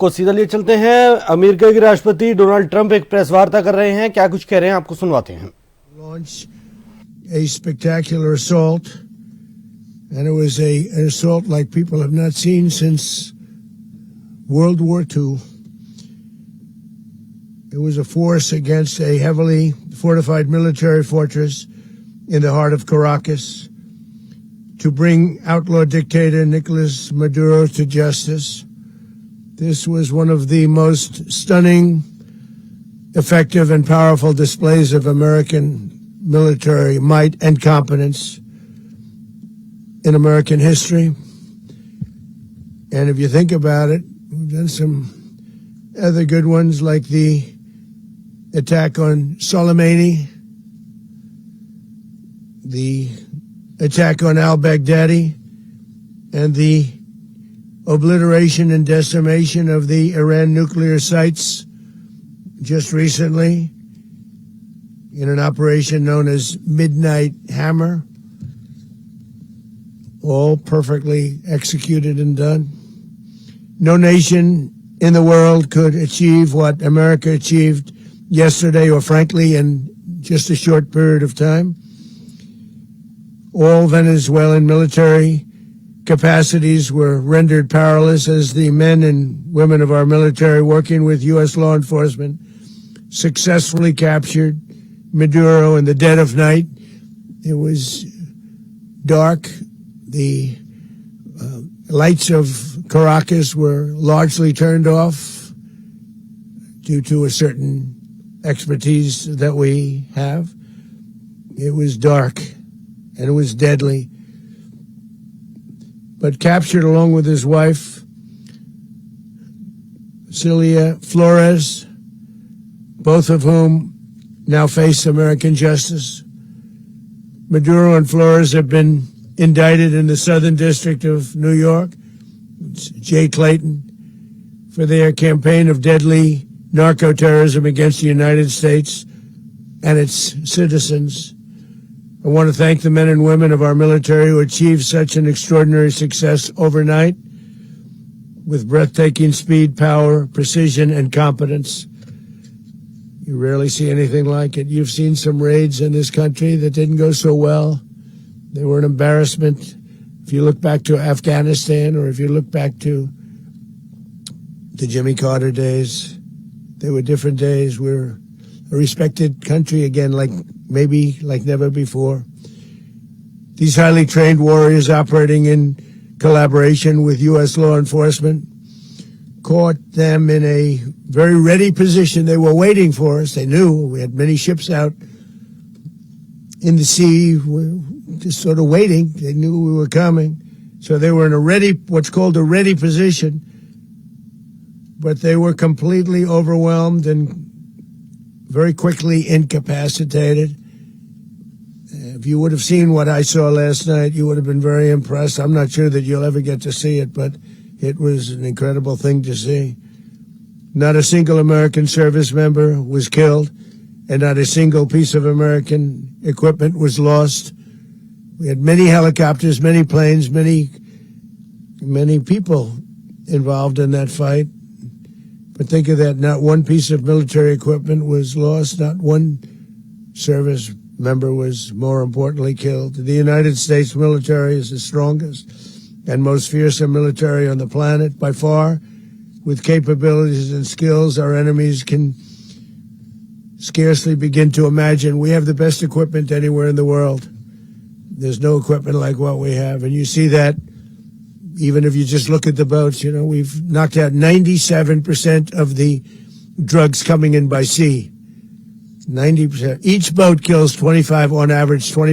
आपको सीधा लिए चलते हैं। अमेरिका के राष्ट्रपति डोनाल्ड ट्रंप एक प्रेस वार्ता कर रहे हैं, क्या कुछ कह रहे हैं आपको सुनवाते हैं। Launch a spectacular assault, and it was an assault like people have not seen since World War II. It was a force against a heavily fortified military fortress in the heart of Caracas to bring outlaw dictator Nicolas Maduro to justice. This was one of the most stunning, effective, and powerful displays of American military might and competence in American history. And if you think about it, we've done some other good ones like the attack on Soleimani, the attack on al-Baghdadi, and the obliteration and decimation of the Iran nuclear sites just recently in an operation known as Midnight Hammer, all perfectly executed and done. No nation in the world could achieve what America achieved yesterday, or frankly, in just a short period of time. All Venezuelan military capacities were rendered powerless as the men and women of our military, working with U.S. law enforcement, successfully captured Maduro in the dead of night. It was dark. The lights of Caracas were largely turned off due to a certain expertise that we have. It was dark and it was deadly. But captured along with his wife, Celia Flores, both of whom now face American justice. Maduro and Flores have been indicted in the Southern District of New York, Jay Clayton, for their campaign of deadly narco-terrorism against the United States and its citizens. I want to thank the men and women of our military who achieved such an extraordinary success overnight with breathtaking speed, power, precision, and competence. You rarely see anything like it. You've seen some raids in this country that didn't go so well. They were an embarrassment. If you look back to Afghanistan, or if you look back to the Jimmy Carter days, they were different days. We're a respected country again, maybe like never before. These highly trained warriors, operating in collaboration with U.S. law enforcement, caught them in a very ready position. They were waiting for us. They knew we had many ships out in the sea, just sort of waiting. They knew we were coming. So they were in what's called a ready position, but they were completely overwhelmed and very quickly incapacitated. If you would have seen what I saw last night, you would have been very impressed. I'm not sure that you'll ever get to see it, but it was an incredible thing to see. Not a single American service member was killed, and not a single piece of American equipment was lost. We had many helicopters, many planes, many people involved in that fight. But think of that, not one piece of military equipment was lost, not one service member was, more importantly, killed. The United States military is the strongest and most fearsome military on the planet by far, with capabilities and skills our enemies can scarcely begin to imagine. We have the best equipment anywhere in the world. There's no equipment like what we have, and you see that even if you just look at the boats. You know, we've knocked out 97% of the drugs coming in by sea. 90%. Each boat kills 25, on average, 20